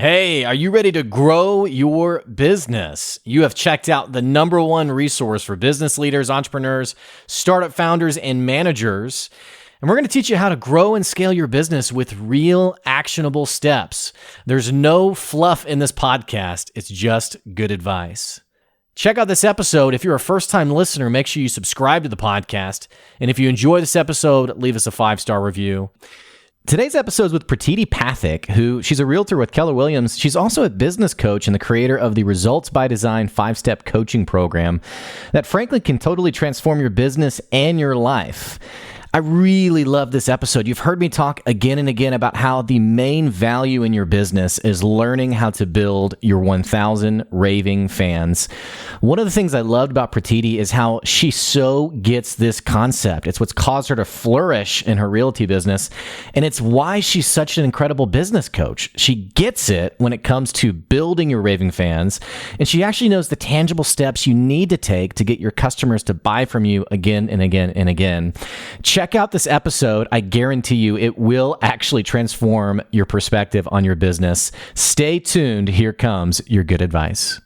Hey, are you ready to grow your business? You have checked out the number one resource for business leaders, entrepreneurs, startup founders, and managers. And we're going to teach you how to grow and scale your business with real actionable steps. There's no fluff in this podcast. It's just good advice. Check out this episode. If you're a first-time listener, make sure you subscribe to the podcast. And if you enjoy this episode, leave us a 5-star review. Today's episode is with Pratiti Pathak, she's a realtor with Keller Williams. She's also a business coach and the creator of the Results by Design 5-step coaching program that frankly can totally transform your business and your life. I really love this episode. You've heard me talk again and again about how the main value in your business is learning how to build your 1,000 raving fans. One of the things I loved about Pratiti is how she so gets this concept. It's what's caused her to flourish in her realty business, and it's why she's such an incredible business coach. She gets it when it comes to building your raving fans, and she actually knows the tangible steps you need to take to get your customers to buy from you again and again and again. Check out this episode. I guarantee you it will actually transform your perspective on your business. Stay tuned. Here comes your good advice.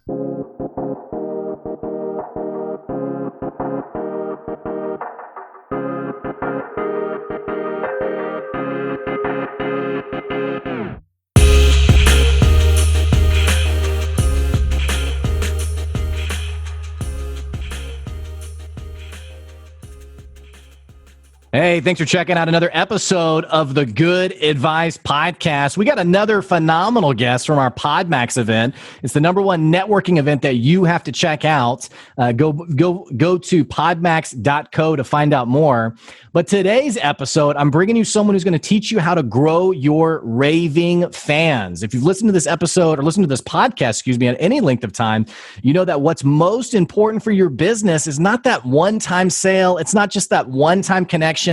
Hey, thanks for checking out another episode of the Good Advice Podcast. We got another phenomenal guest from our PodMax event. It's the number one networking event that you have to check out. Go to podmax.co to find out more. But today's episode, I'm bringing you someone who's going to teach you how to grow your raving fans. If you've listened to this episode or listened to this podcast, at any length of time, you know that what's most important for your business is not that one-time sale. It's not just that one-time connection.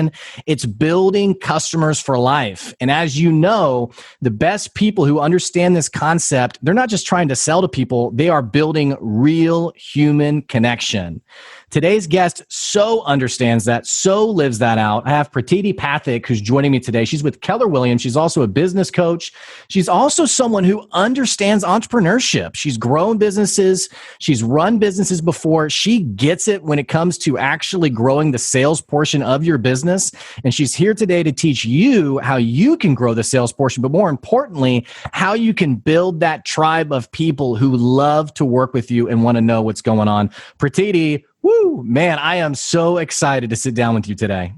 It's building customers for life. And as you know, the best people who understand this concept, they're not just trying to sell to people, they are building real human connection. Today's guest so understands that, so lives that out. I have Pratiti Pathak, who's joining me today. She's with Keller Williams. She's also a business coach. She's also someone who understands entrepreneurship. She's grown businesses. She's run businesses before. She gets it when it comes to actually growing the sales portion of your business. And she's here today to teach you how you can grow the sales portion, but more importantly, how you can build that tribe of people who love to work with you and want to know what's going on. Pratiti, woo, man, I am so excited to sit down with you today.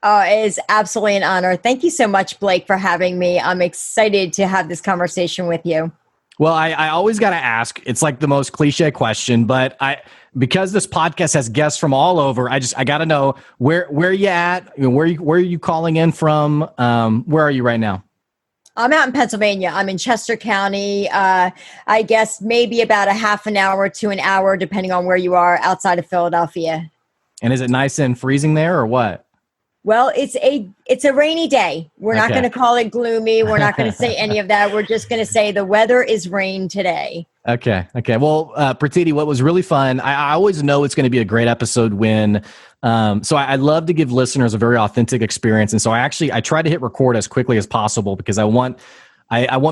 Oh, it is absolutely an honor. Thank you so much, Blake, for having me. I'm excited to have this conversation with you. Well, I always got to ask, it's like the most cliche question, but because this podcast has guests from all over, I got to know where you at, where are you calling in from? Where are you right now? I'm out in Pennsylvania. I'm in Chester County. I guess maybe about a half an hour to an hour, depending on where you are, outside of Philadelphia. And is it nice and freezing there or what? Well, it's a rainy day. We're not going to call it gloomy. We're not going to say any of that. We're just going to say the weather is rain today. Okay. Well, Pratiti, what was really fun, I always know it's going to be a great episode when, so I love to give listeners a very authentic experience. And so I try to hit record as quickly as possible because I want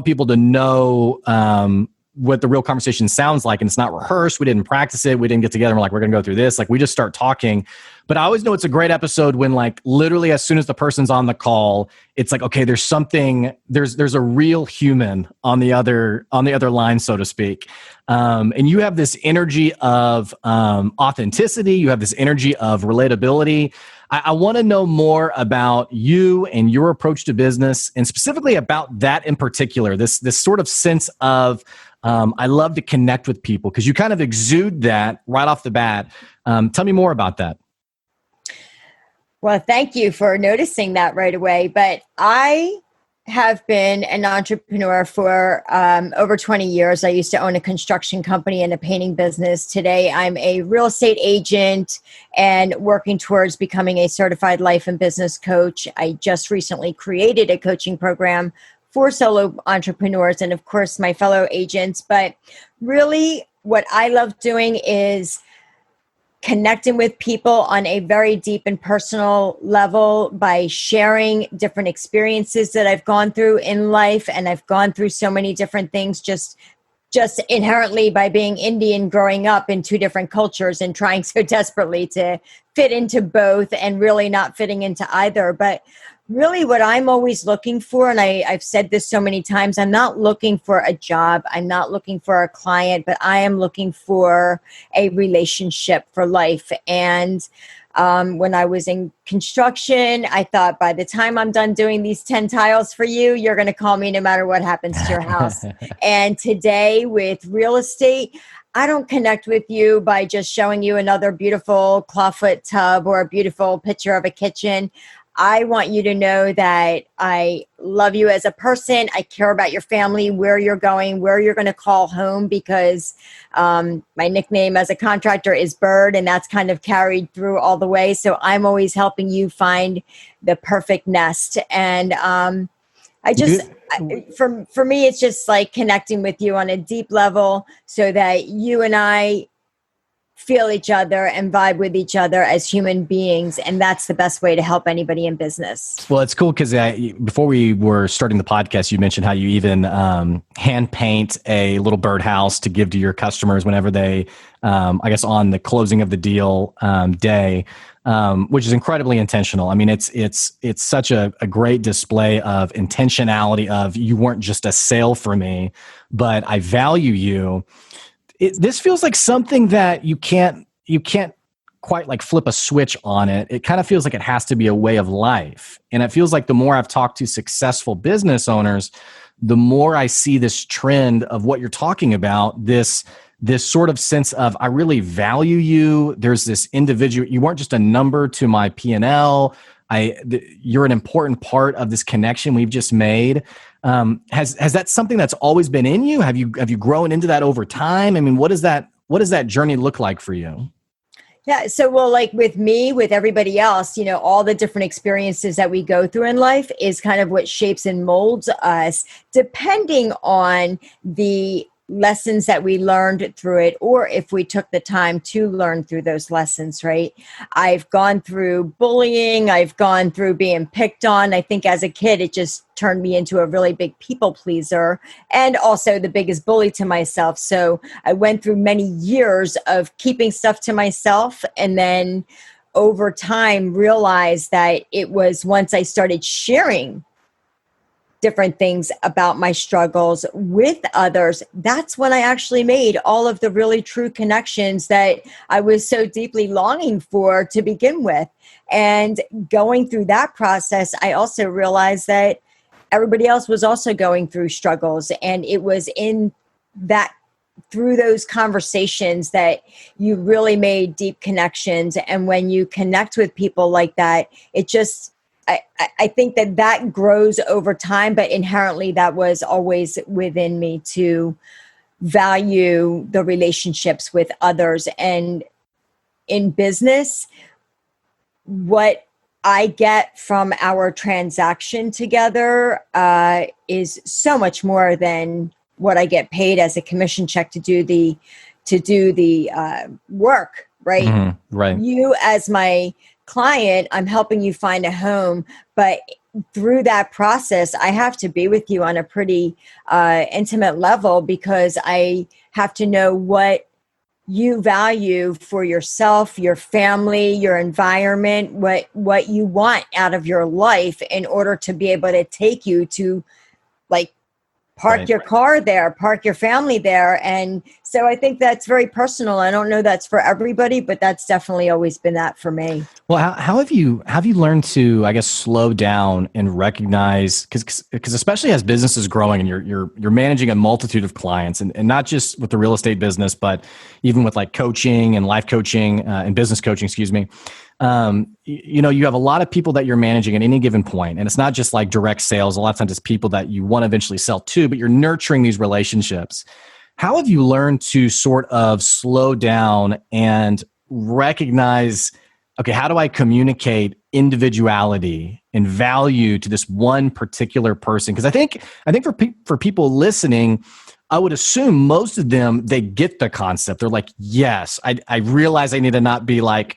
people to know, what the real conversation sounds like. And it's not rehearsed. We didn't practice it. We didn't get together and we're like, we're going to go through this. Like we just start talking. But I always know it's a great episode when like literally as soon as the person's on the call, it's like, okay, there's a real human on the other line, so to speak. And you have this energy of authenticity. You have this energy of relatability. I want to know more about you and your approach to business, and specifically about that in particular, this sort of sense of I love to connect with people because you kind of exude that right off the bat. Tell me more about that. Well, thank you for noticing that right away. But I have been an entrepreneur for over 20 years. I used to own a construction company and a painting business. Today, I'm a real estate agent and working towards becoming a certified life and business coach. I just recently created a coaching program for solo entrepreneurs and, of course, my fellow agents. But really, what I love doing is connecting with people on a very deep and personal level by sharing different experiences that I've gone through in life. And I've gone through so many different things just inherently by being Indian, growing up in two different cultures and trying so desperately to fit into both and really not fitting into either. But really what I'm always looking for, and I've said this so many times, I'm not looking for a job. I'm not looking for a client, but I am looking for a relationship for life. And when I was in construction, I thought by the time I'm done doing these 10 tiles for you, you're going to call me no matter what happens to your house. And today with real estate, I don't connect with you by just showing you another beautiful clawfoot tub or a beautiful picture of a kitchen. I want you to know that I love you as a person. I care about your family, where you're going, where you're going to call home, because my nickname as a contractor is Bird, and that's kind of carried through all the way. So I'm always helping you find the perfect nest. And for me, it's just like connecting with you on a deep level so that you and I feel each other and vibe with each other as human beings. And that's the best way to help anybody in business. Well, it's cool because before we were starting the podcast, you mentioned how you even hand paint a little birdhouse to give to your customers whenever they, I guess, on the closing of the deal day, which is incredibly intentional. I mean, it's such a great display of intentionality of you weren't just a sale for me, but I value you. This feels like something that you can't quite like flip a switch on it. It kind of feels like it has to be a way of life. And it feels like the more I've talked to successful business owners, the more I see this trend of what you're talking about, this sort of sense of, I really value you. There's this individual, you weren't just a number to my P&L. You're an important part of this connection we've just made. Has that something that's always been in you? Have you grown into that over time? I mean, what does that journey look like for you? Yeah. So, well, like with me, with everybody else, all the different experiences that we go through in life is kind of what shapes and molds us, depending on the lessons that we learned through it, or if we took the time to learn through those lessons, right? I've gone through bullying. I've gone through being picked on. I think as a kid, it just turned me into a really big people pleaser and also the biggest bully to myself. So I went through many years of keeping stuff to myself, and then over time realized that it was once I started sharing different things about my struggles with others, that's when I actually made all of the really true connections that I was so deeply longing for to begin with. And going through that process, I also realized that everybody else was also going through struggles. And it was in that, through those conversations, that you really made deep connections. And when you connect with people like that, it just, I think that grows over time, but inherently that was always within me to value the relationships with others. And in business, what I get from our transaction together is so much more than what I get paid as a commission check to do the work, right? Mm-hmm, right. You as my client, I'm helping you find a home, but through that process, I have to be with you on a pretty intimate level, because I have to know what you value for yourself, your family, your environment, what you want out of your life in order to be able to take you to, like, park your car there, park your family there. And so I think that's very personal. I don't know that's for everybody, but that's definitely always been that for me. Well, how have you learned to, I guess, slow down and recognize, because especially as business is growing and you're managing a multitude of clients, and not just with the real estate business, but even with like coaching and life coaching and business coaching, excuse me. You have a lot of people that you're managing at any given point, and it's not just like direct sales. A lot of times it's people that you want to eventually sell to, but you're nurturing these relationships. How have you learned to sort of slow down and recognize, okay, how do I communicate individuality and value to this one particular person? Because I think for people listening, I would assume most of them, they get the concept. They're like, yes, I realize I need to not be like,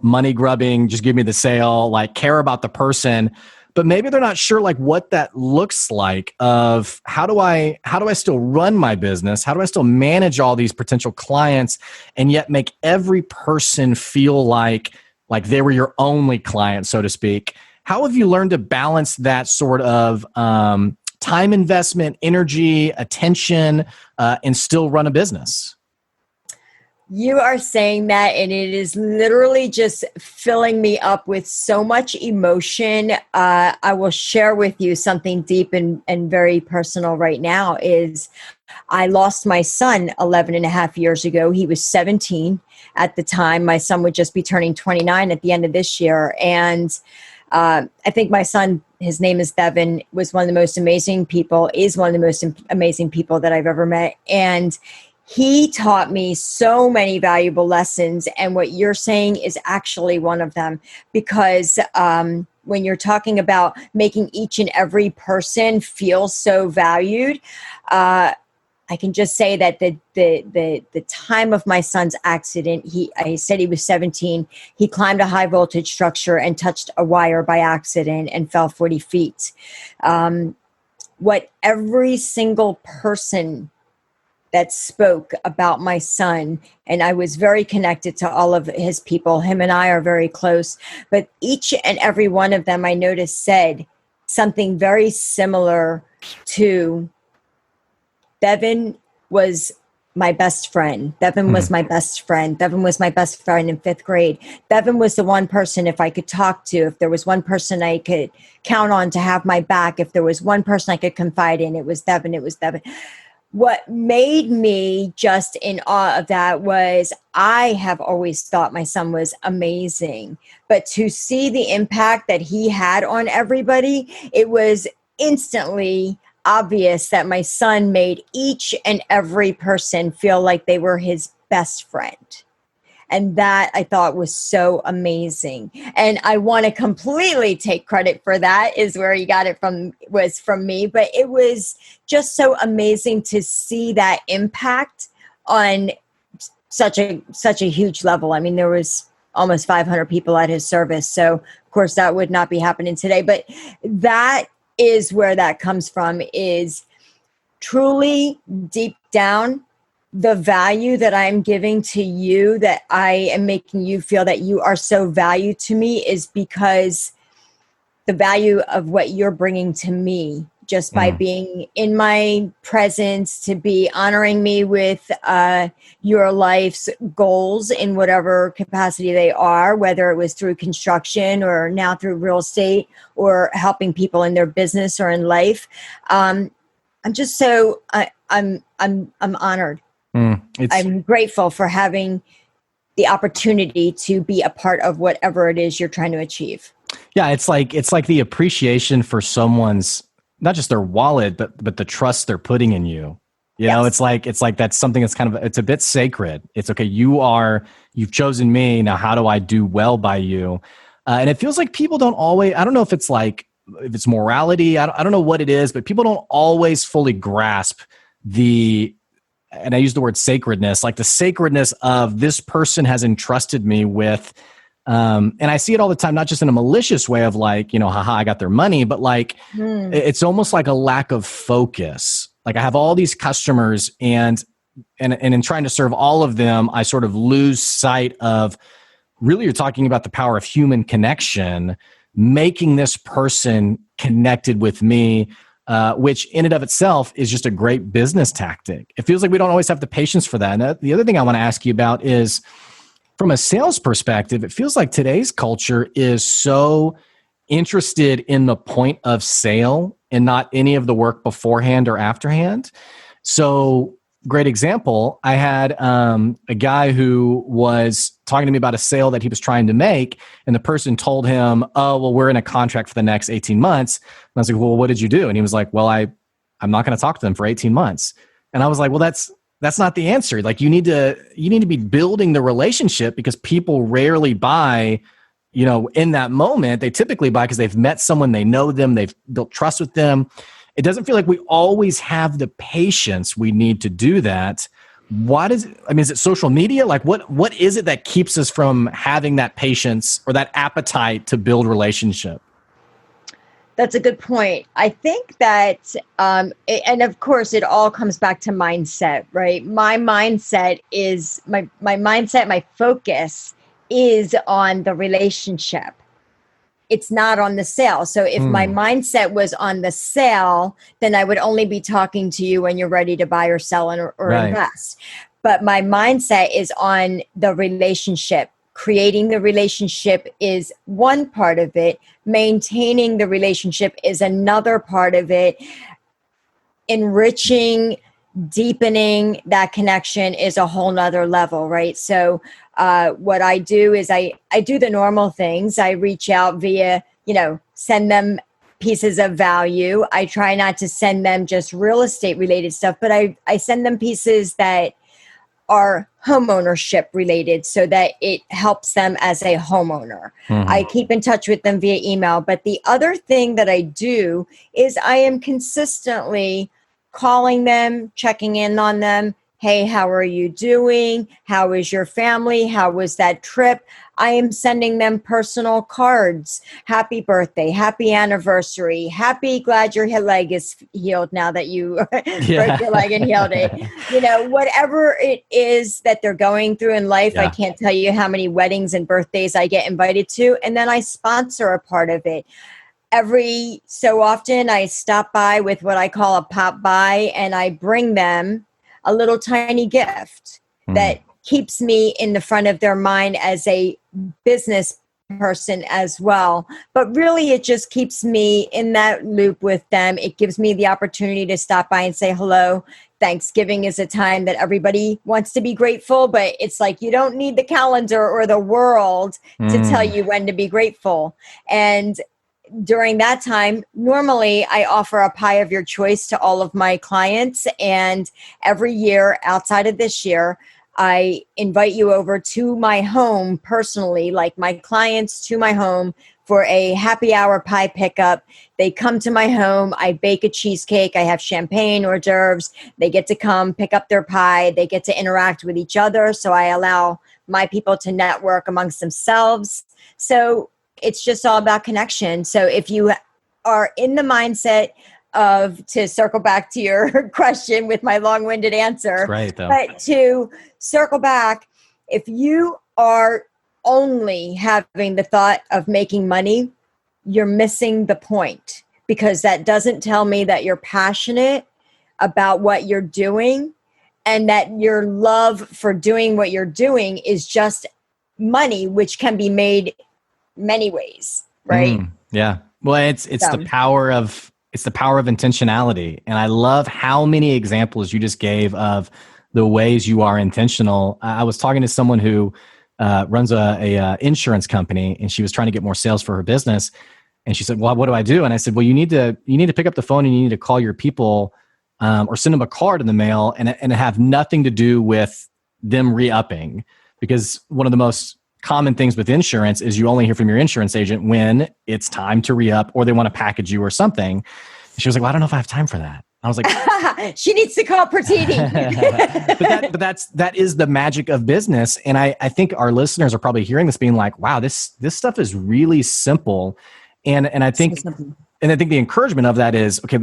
money grubbing, just give me the sale, like care about the person. But maybe they're not sure like what that looks like of how do I still run my business? How do I still manage all these potential clients and yet make every person feel like they were your only client, so to speak? How have you learned to balance that sort of time investment, energy, attention, and still run a business? You are saying that, and it is literally just filling me up with so much emotion. I will share with you something deep and very personal right now is I lost my son 11 and a half years ago. He was 17 at the time. My son would just be turning 29 at the end of this year. And I think my son, his name is Devin, was one of the most amazing people, is one of the most amazing people that I've ever met. And he taught me so many valuable lessons. And what you're saying is actually one of them, because when you're talking about making each and every person feel so valued, I can just say that the time of my son's accident, I said he was 17. He climbed a high voltage structure and touched a wire by accident and fell 40 feet. What every single person that spoke about my son, and I was very connected to all of his people. Him and I are very close, but each and every one of them I noticed said something very similar to Devin was my best friend. Devin was my best friend. Devin was my best friend in 5th grade. Devin was the one person if I could talk to, if there was one person I could count on to have my back, if there was one person I could confide in, it was Devin. It was Devin. What made me just in awe of that was I have always thought my son was amazing, but to see the impact that he had on everybody, it was instantly obvious that my son made each and every person feel like they were his best friend. And that I thought was so amazing. And I want to completely take credit for that, is where he got it from, was from me. But it was just so amazing to see that impact on such a huge level. I mean, there was almost 500 people at his service. So of course that would not be happening today. But that is where that comes from, is truly deep down, the value that I'm giving to you, that I am making you feel that you are so valued to me, is because the value of what you're bringing to me just by being in my presence, to be honoring me with your life's goals in whatever capacity they are, whether it was through construction or now through real estate or helping people in their business or in life. I'm just so I'm honored. I'm grateful for having the opportunity to be a part of whatever it is you're trying to achieve. Yeah, it's like the appreciation for someone's, not just their wallet, but the trust they're putting in you. You know, it's like that's something that's kind of, it's a bit sacred. It's okay. You've chosen me. Now, how do I do well by you? And it feels like people don't always, I don't know if it's morality. I don't know what it is, but people don't always fully grasp and I use the word sacredness, like the sacredness of this person has entrusted me with, and I see it all the time, not just in a malicious way of like, haha, I got their money, but like, it's almost like a lack of focus. Like I have all these customers and in trying to serve all of them, I sort of lose sight of really, you're talking about the power of human connection, making this person connected with me, which in and of itself is just a great business tactic. It feels like we don't always have the patience for that. And the other thing I want to ask you about is, from a sales perspective, it feels like today's culture is so interested in the point of sale and not any of the work beforehand or afterhand. So, great example. I had a guy who was talking to me about a sale that he was trying to make, and the person told him, "Oh, well, we're in a contract for the next 18 months." And I was like, "Well, what did you do?" And he was like, "Well, I'm not going to talk to them for 18 months." And I was like, "Well, that's not the answer. Like you need to be building the relationship, because people rarely buy, in that moment. They typically buy because they've met someone, they know them, they've built trust with them. it doesn't feel like we always have the patience we need to do that. What is, I mean, is it social media? Like what is it that keeps us from having that patience or that appetite to build relationship? That's a good point. I think that, and of course, it all comes back to mindset, right? My mindset is my mindset, my focus is on the relationship. It's not on the sale. So if my mindset was on the sale, then I would only be talking to you when you're ready to buy or sell or Right. invest. But my mindset is on the relationship. Creating the relationship is one part of it. Maintaining the relationship is another part of it. Enriching, deepening that connection is a whole nother level, right? So what I do is I do the normal things. I reach out via, send them pieces of value. I try not to send them just real estate related stuff, but I send them pieces that are homeownership related so that it helps them as a homeowner. I keep in touch with them via email. But the other thing that I do is I am consistently calling them, checking in on them. Hey, how are you doing? How is your family? How was that trip? I am sending them personal cards. Happy birthday, happy anniversary, happy, glad your leg is healed now that you broke your leg and healed it. Whatever it is that they're going through in life, I can't tell you how many weddings and birthdays I get invited to. And then I sponsor a part of it. Every so often I stop by with what I call a pop by, and I bring them a little tiny gift that keeps me in the front of their mind as a business person as well. But really, it just keeps me in that loop with them. It gives me the opportunity to stop by and say hello. Thanksgiving is a time that everybody wants to be grateful, but it's like you don't need the calendar or the world to tell you when to be grateful. And during that time, normally I offer a pie of your choice to all of my clients. And every year outside of this year, I invite you over to my home personally, like my clients to my home for a happy hour pie pickup. They come to my home. I bake a cheesecake. I have champagne, hors d'oeuvres. They get to come pick up their pie. They get to interact with each other. So I allow my people to network amongst themselves. So it's just all about connection. So if you are in the mindset of, to circle back to your question with my long-winded answer, right, though. But to circle back, if you are only having the thought of making money, you're missing the point, because that doesn't tell me that you're passionate about what you're doing and that your love for doing what you're doing is just money, which can be made many ways, right? Yeah. Well, it's the power of intentionality. And I love how many examples you just gave of the ways you are intentional. I was talking to someone who runs a insurance company, and she was trying to get more sales for her business. And she said, well, what do I do? And I said, well, you need to pick up the phone and you need to call your people or send them a card in the mail and have nothing to do with them re-upping. Because one of the most common things with insurance is you only hear from your insurance agent when it's time to re-up or they want to package you or something. She was like, well, I don't know if I have time for that. I was like, she needs to call Pratiti. but that is the magic of business. And I think our listeners are probably hearing this being like, wow, this stuff is really simple. And I think the encouragement of that is, okay,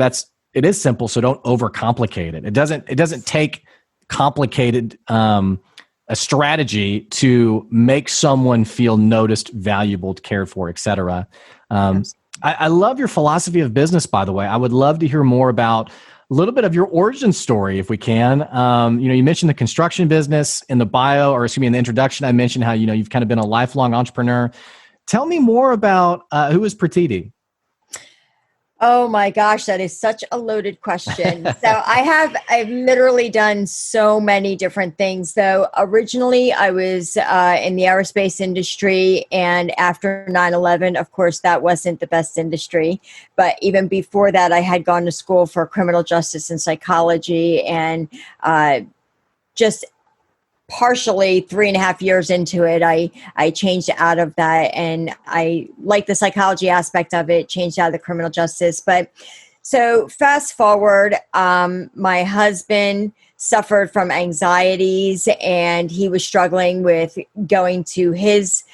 it is simple. So don't overcomplicate it. It doesn't take complicated, a strategy to make someone feel noticed, valuable, cared for, et cetera. I love your philosophy of business, by the way. I would love to hear more about a little bit of your origin story, if we can. You mentioned the construction business in the bio, or in the introduction. I mentioned how, you've kind of been a lifelong entrepreneur. Tell me more about who is Pratiti? Oh my gosh, that is such a loaded question. So I've literally done so many different things. Though originally I was in the aerospace industry, and after 9/11, of course, that wasn't the best industry. But even before that, I had gone to school for criminal justice and psychology, and just partially 3.5 years into it, I changed out of that, and I like the psychology aspect of it, changed out of the criminal justice. But So fast forward, my husband suffered from anxieties and he was struggling with going to his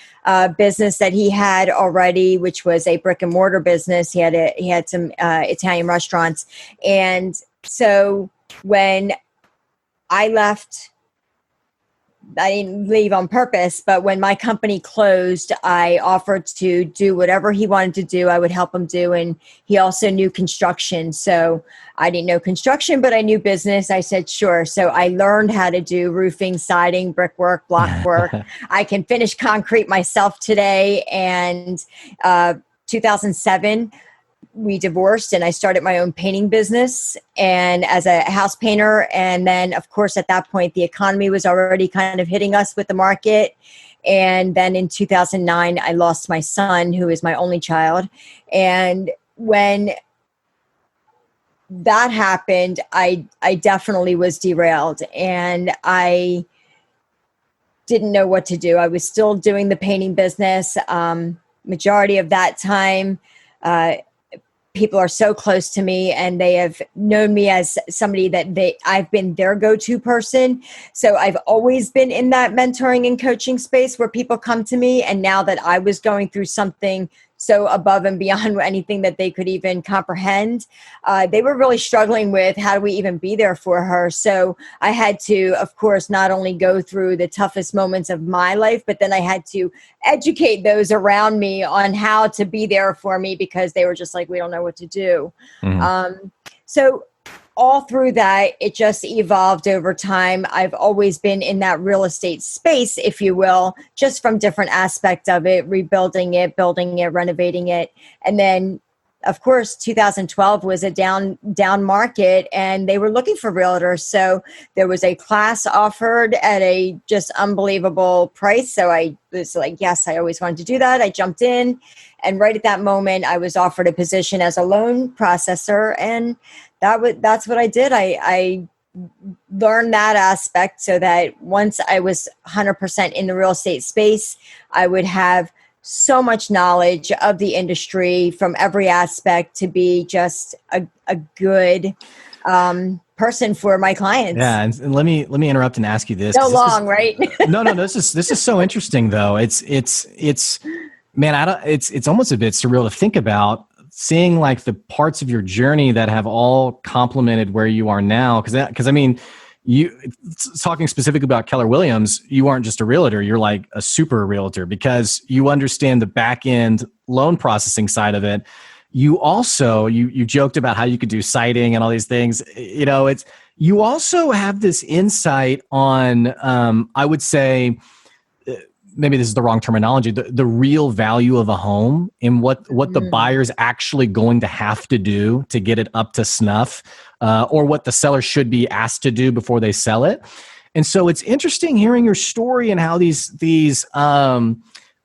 business that he had already, which was a brick and mortar business. He had some Italian restaurants. And so when I left, I didn't leave on purpose, but when my company closed, I offered to do whatever he wanted to do. I would help him do. And he also knew construction. So I didn't know construction, but I knew business. I said, sure. So I learned how to do roofing, siding, brickwork, block work. I can finish concrete myself today. And 2007, we divorced and I started my own painting business and as a house painter. And then of course, at that point, the economy was already kind of hitting us with the market. And then in 2009, I lost my son, who is my only child. And when that happened, I definitely was derailed and I didn't know what to do. I was still doing the painting business. Majority of that time, people are so close to me and they have known me as somebody that I've been their go-to person. So I've always been in that mentoring and coaching space where people come to me. And now that I was going through something so above and beyond anything that they could even comprehend, they were really struggling with how do we even be there for her. So I had to, of course, not only go through the toughest moments of my life, but then I had to educate those around me on how to be there for me because they were just like, we don't know what to do. So all through that, it just evolved over time. I've always been in that real estate space, if you will, just from different aspects of it, rebuilding it, building it, renovating it. And then, of course, 2012 was a down market and they were looking for realtors. So there was a class offered at a just unbelievable price. So I was like, yes, I always wanted to do that. I jumped in and right at that moment, I was offered a position as a loan processor. And that's what I did. I learned that aspect so that once I was 100% in the real estate space, I would have so much knowledge of the industry from every aspect to be just a good person for my clients. Yeah, and let me interrupt and ask you this. So long, right? No. This is so interesting though. It's man, it's almost a bit surreal to think about seeing like the parts of your journey that have all complemented where you are now. Because I mean, you talking specifically about Keller Williams, you aren't just a realtor, you're like a super realtor because you understand the back end loan processing side of it. You also, you joked about how you could do citing and all these things. You know, you also have this insight on, I would say, maybe this is the wrong terminology, the real value of a home and what the buyer's actually going to have to do to get it up to snuff, or what the seller should be asked to do before they sell it. And so it's interesting hearing your story and how these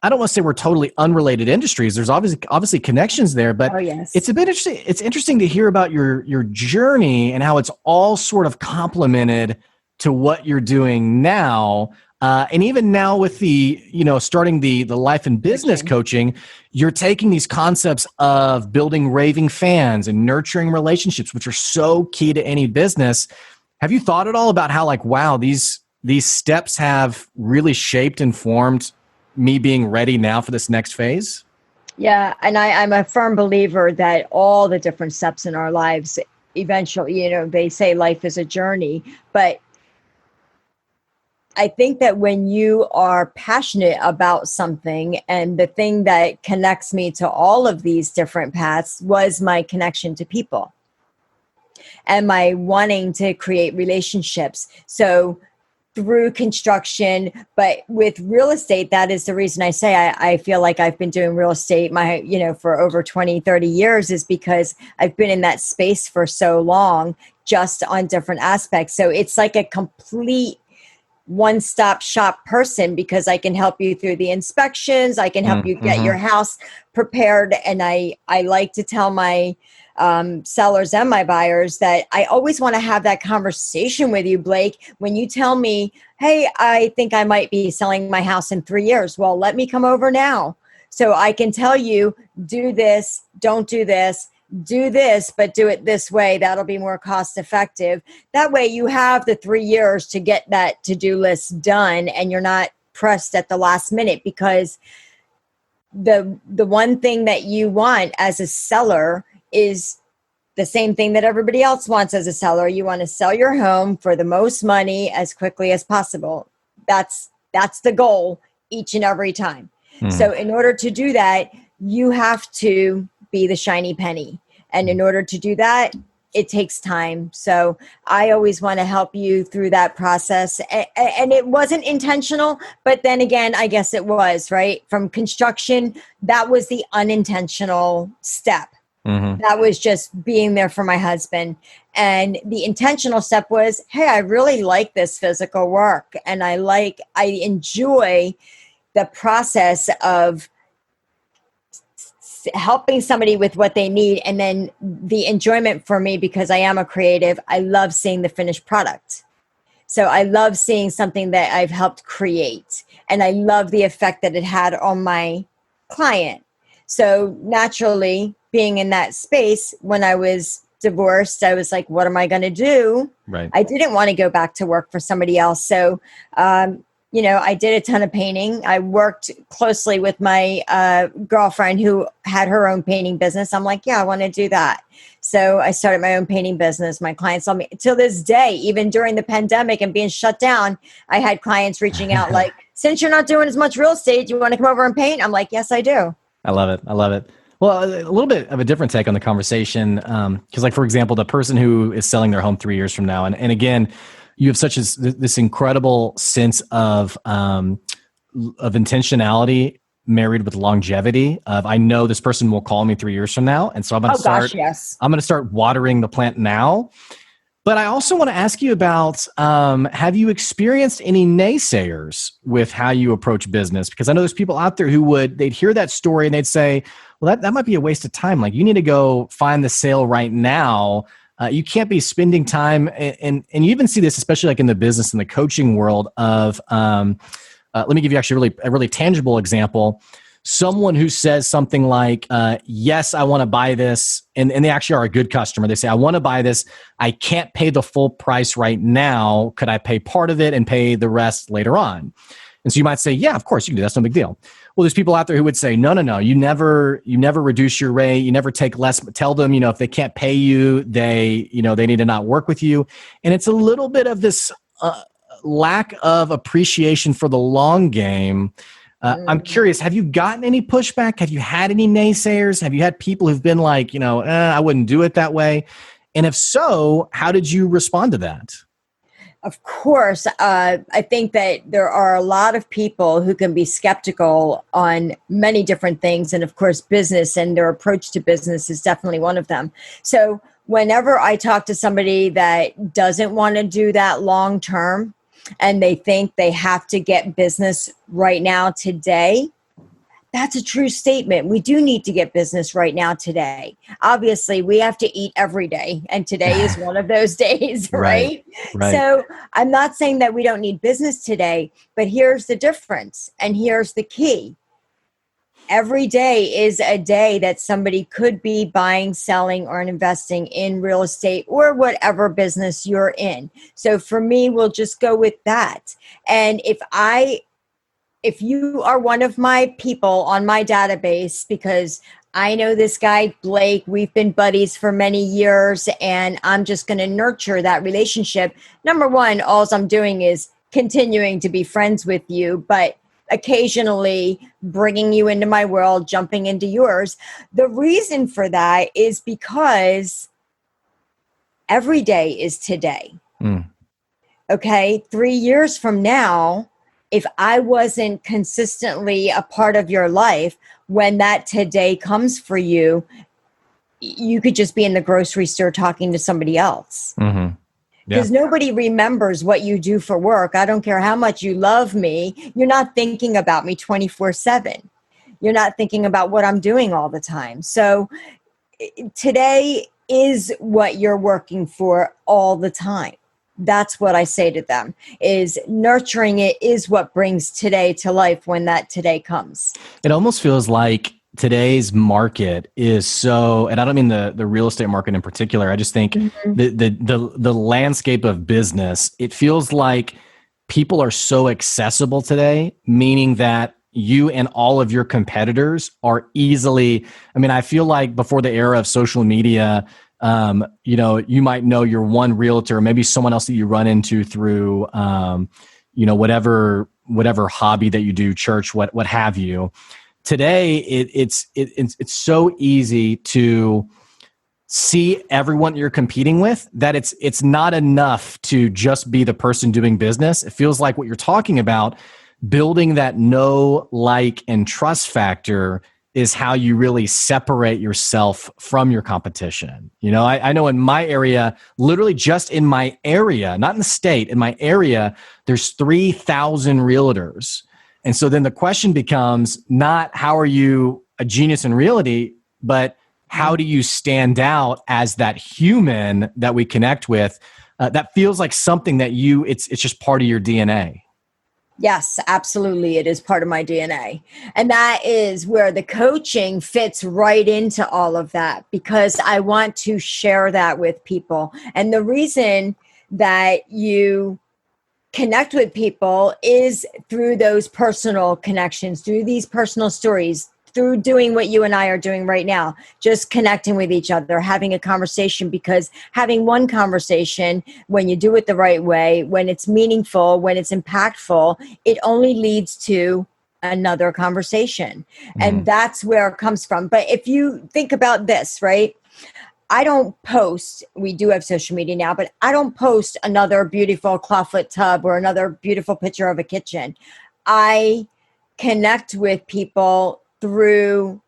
I don't want to say we're totally unrelated industries. There's obviously connections there, but it's a bit interesting. It's interesting to hear about your journey and how it's all sort of complemented to what you're doing now. And even now with the, starting the life and business coaching, you're taking these concepts of building raving fans and nurturing relationships, which are so key to any business. Have you thought at all about how wow, these steps have really shaped and formed me being ready now for this next phase? Yeah. And I'm a firm believer that all the different steps in our lives, eventually, they say life is a journey, but I think that when you are passionate about something, and the thing that connects me to all of these different paths was my connection to people and my wanting to create relationships. So through construction, but with real estate, that is the reason I say I feel like I've been doing real estate for over 20, 30 years is because I've been in that space for so long, just on different aspects. So it's like a complete one-stop shop person because I can help you through the inspections. I can help you get your house prepared. And I like to tell my sellers and my buyers that I always want to have that conversation with you, Blake. When you tell me, hey, I think I might be selling my house in 3 years. Well, let me come over now so I can tell you, do this, don't do this. do this, but do it this way. That'll be more cost effective. That way you have the 3 years to get that to-do list done, and you're not pressed at the last minute, because the one thing that you want as a seller is the same thing that everybody else wants as a seller. You want to sell your home for the most money as quickly as possible. That's the goal each and every time. So in order to do that, you have to be the shiny penny. And in order to do that, it takes time. So I always want to help you through that process. And it wasn't intentional, but then again, I guess it was, right? From construction, that was the unintentional step. That was just being there for my husband. And the intentional step was, hey, I really like this physical work. And I enjoy the process of helping somebody with what they need. And then the enjoyment for me, because I am a creative, I love seeing the finished product. So I love seeing something that I've helped create. And I love the effect that it had on my client. So naturally, being in that space, when I was divorced, I was like, what am I going to do? Right. I didn't want to go back to work for somebody else. So, I did a ton of painting. I worked closely with my girlfriend who had her own painting business. I'm like, yeah, I want to do that. So I started my own painting business. My clients saw me till this day, even during the pandemic and being shut down, I had clients reaching out like, since you're not doing as much real estate, do you want to come over and paint? I'm like, yes, I do. I love it. I love it. Well, a little bit of a different take on the conversation. Because like, for example, the person who is selling their home 3 years from now, and again, you have such this incredible sense of intentionality married with longevity of, I know this person will call me 3 years from now. And so I'm going to start watering the plant now. But I also want to ask you about, have you experienced any naysayers with how you approach business? Because I know there's people out there they'd hear that story and they'd say, well, that might be a waste of time. Like, you need to go find the sale right now. You can't be spending time, and you even see this, especially like in the business and the coaching world of, let me give you actually a really tangible example. Someone who says something like, yes, I want to buy this. And they actually are a good customer. They say, I want to buy this. I can't pay the full price right now. Could I pay part of it and pay the rest later on? And so you might say, yeah, of course you can do. That's no big deal. Well, there's people out there who would say, no. You never reduce your rate. You never take less. But tell them, if they can't pay you, they need to not work with you. And it's a little bit of this lack of appreciation for the long game. I'm curious, have you gotten any pushback? Have you had any naysayers? Have you had people who've been like, I wouldn't do it that way? And if so, how did you respond to that? Of course, I think that there are a lot of people who can be skeptical on many different things. And of course, business and their approach to business is definitely one of them. So whenever I talk to somebody that doesn't want to do that long term, and they think they have to get business right now today, that's a true statement. We do need to get business right now today. Obviously, we have to eat every day, and today is one of those days, right? So I'm not saying that we don't need business today, but here's the difference, and here's the key. Every day is a day that somebody could be buying, selling, or investing in real estate or whatever business you're in. So for me, we'll just go with that. And if you are one of my people on my database, because I know this guy, Blake, we've been buddies for many years, and I'm just going to nurture that relationship. Number one, all I'm doing is continuing to be friends with you, but occasionally bringing you into my world, jumping into yours. The reason for that is because every day is today. Okay. 3 years from now, if I wasn't consistently a part of your life, when that today comes for you, you could just be in the grocery store talking to somebody else. Because nobody remembers what you do for work. I don't care how much you love me. You're not thinking about me 24/7. You're not thinking about what I'm doing all the time. So today is what you're working for all the time. That's what I say to them, is nurturing it is what brings today to life when that today comes. It almost feels like today's market is so, and I don't mean the real estate market in particular. I just think the landscape of business, it feels like people are so accessible today, meaning that you and all of your competitors are easily, I mean, I feel like before the era of social media, you might know your one realtor, or maybe someone else that you run into through, whatever hobby that you do, church, what have you. Today, it's so easy to see everyone you're competing with that it's not enough to just be the person doing business. It feels like what you're talking about, building that know, like, and trust factor is how you really separate yourself from your competition. I know in my area, literally just in my area, not in the state, in my area, there's 3,000 realtors. And so then the question becomes not how are you a genius in realty, but how do you stand out as that human that we connect with? That feels like something that it's just part of your DNA. Yes, absolutely. It is part of my DNA. And that is where the coaching fits right into all of that, because I want to share that with people. And the reason that you connect with people is through those personal connections, through these personal stories, through doing what you and I are doing right now, just connecting with each other, having a conversation, because having one conversation, when you do it the right way, when it's meaningful, when it's impactful, it only leads to another conversation. And that's where it comes from. But if you think about this, right? I don't post, we do have social media now, but I don't post another beautiful clawfoot tub or another beautiful picture of a kitchen. I connect with people through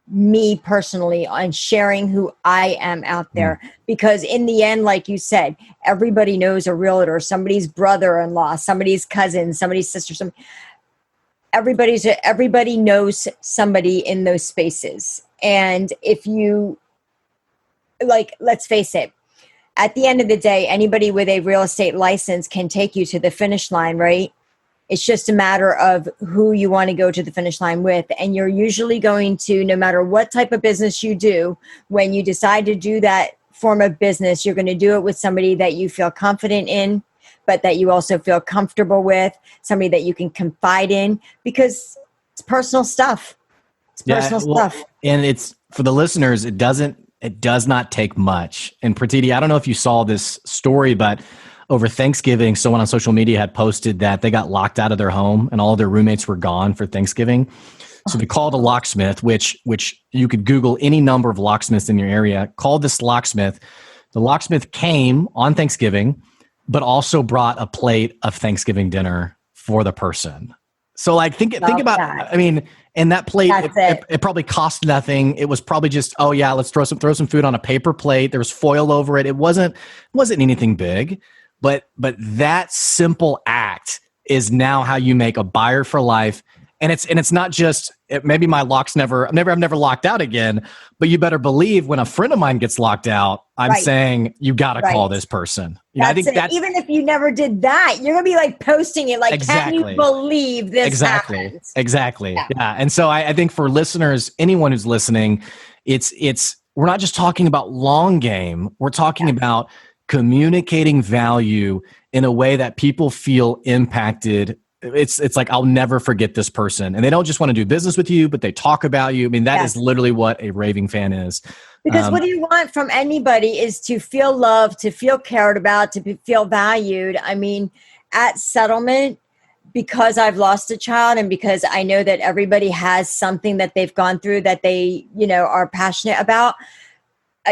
me personally and sharing who I am out there. Because in the end, like you said, everybody knows a realtor, somebody's brother-in-law, somebody's cousin, somebody's sister, everybody knows somebody in those spaces. And if you, like, let's face it, at the end of the day, anybody with a real estate license can take you to the finish line, right? It's just a matter of who you want to go to the finish line with. And you're usually going to, no matter what type of business you do, when you decide to do that form of business, you're going to do it with somebody that you feel confident in, but that you also feel comfortable with, somebody that you can confide in, because it's personal stuff. It's personal stuff. And it's, for the listeners, it does not take much. And Pratiti, I don't know if you saw this story, but over Thanksgiving, someone on social media had posted that they got locked out of their home and all their roommates were gone for Thanksgiving. So they called a locksmith, which you could Google any number of locksmiths in your area, called this locksmith. The locksmith came on Thanksgiving, but also brought a plate of Thanksgiving dinner for the person. So like think about that. I mean, and that plate, it probably cost nothing. It was probably just, oh yeah, let's throw some food on a paper plate. There was foil over it. It wasn't anything big. But that simple act is now how you make a buyer for life. And it's not just, maybe my lock's I've never locked out again, but you better believe when a friend of mine gets locked out, I'm saying you got to call this person. I think that's, even if you never did that, you're going to be like posting it like, can you believe this happened? Exactly. Yeah. And so I think for listeners, anyone who's listening, we're not just talking about long game. We're talking about communicating value in a way that people feel impacted. It's like, I'll never forget this person. And they don't just want to do business with you, but they talk about you. I mean, that is literally what a raving fan is. Because what do you want from anybody is to feel loved, to feel cared about, to feel valued. I mean, at settlement, because I've lost a child and because I know that everybody has something that they've gone through that they, are passionate about,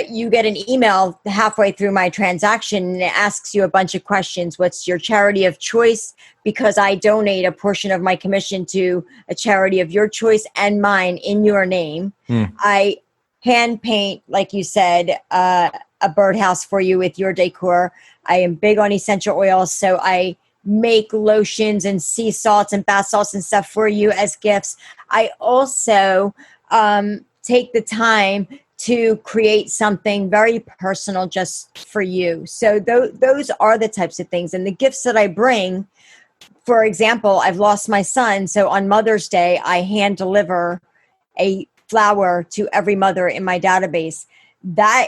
you get an email halfway through my transaction and it asks you a bunch of questions. What's your charity of choice? Because I donate a portion of my commission to a charity of your choice and mine in your name. I hand paint, like you said, a birdhouse for you with your decor. I am big on essential oils, so I make lotions and sea salts and bath salts and stuff for you as gifts. I also take the time to create something very personal just for you. So those are the types of things. And the gifts that I bring, for example, I've lost my son. So on Mother's Day, I hand deliver a flower to every mother in my database, that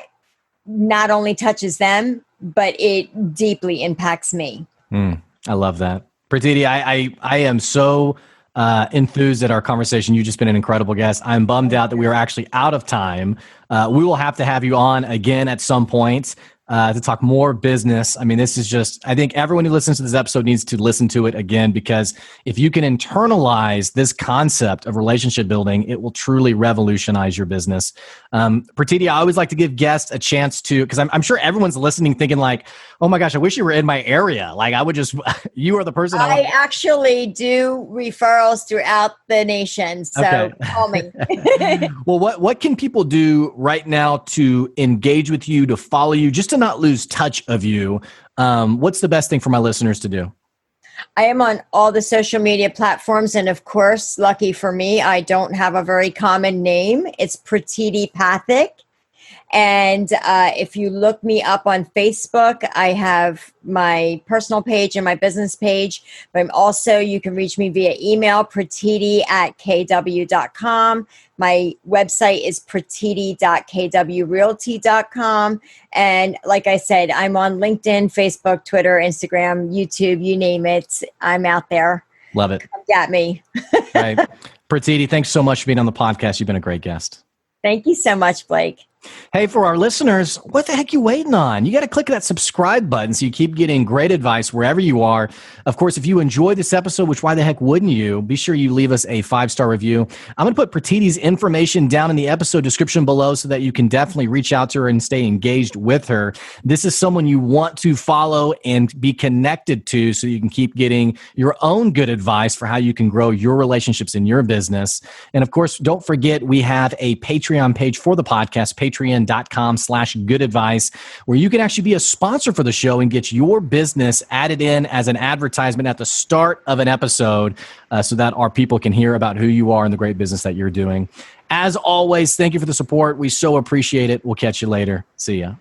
not only touches them, but it deeply impacts me. I love that. Pratiti, I am so enthused at our conversation. You've just been an incredible guest. I'm bummed out that we are actually out of time. We will have to have you on again at some point to talk more business. I mean, this is just, I think everyone who listens to this episode needs to listen to it again, because if you can internalize this concept of relationship building, it will truly revolutionize your business. Pratiti, I always like to give guests a chance to, because I'm sure everyone's listening thinking like, oh my gosh, I wish you were in my area. Like I would just, you are the person. I actually do referrals throughout the nation. So call me. Well, what can people do right now to engage with you, to follow you, just to not lose touch of you? What's the best thing for my listeners to do? I am on all the social media platforms. And of course, lucky for me, I don't have a very common name. It's Pratiti Pathak. And if you look me up on Facebook, I have my personal page and my business page. But I'm also, you can reach me via email, pratiti@kw.com. My website is pratiti.kwrealty.com. And like I said, I'm on LinkedIn, Facebook, Twitter, Instagram, YouTube, you name it. I'm out there. Love it. Come get me. Right. Pratiti, thanks so much for being on the podcast. You've been a great guest. Thank you so much, Blake. Hey, for our listeners, what the heck are you waiting on? You got to click that subscribe button so you keep getting great advice wherever you are. Of course, if you enjoy this episode, which why the heck wouldn't you, be sure you leave us a 5-star review. I'm going to put Pratiti's information down in the episode description below so that you can definitely reach out to her and stay engaged with her. This is someone you want to follow and be connected to so you can keep getting your own good advice for how you can grow your relationships in your business. And of course, don't forget, we have a Patreon page for the podcast, patreon.com/goodadvice, where you can actually be a sponsor for the show and get your business added in as an advertisement at the start of an episode so that our people can hear about who you are and the great business that you're doing. As always, thank you for the support. We so appreciate it. We'll catch you later. See ya.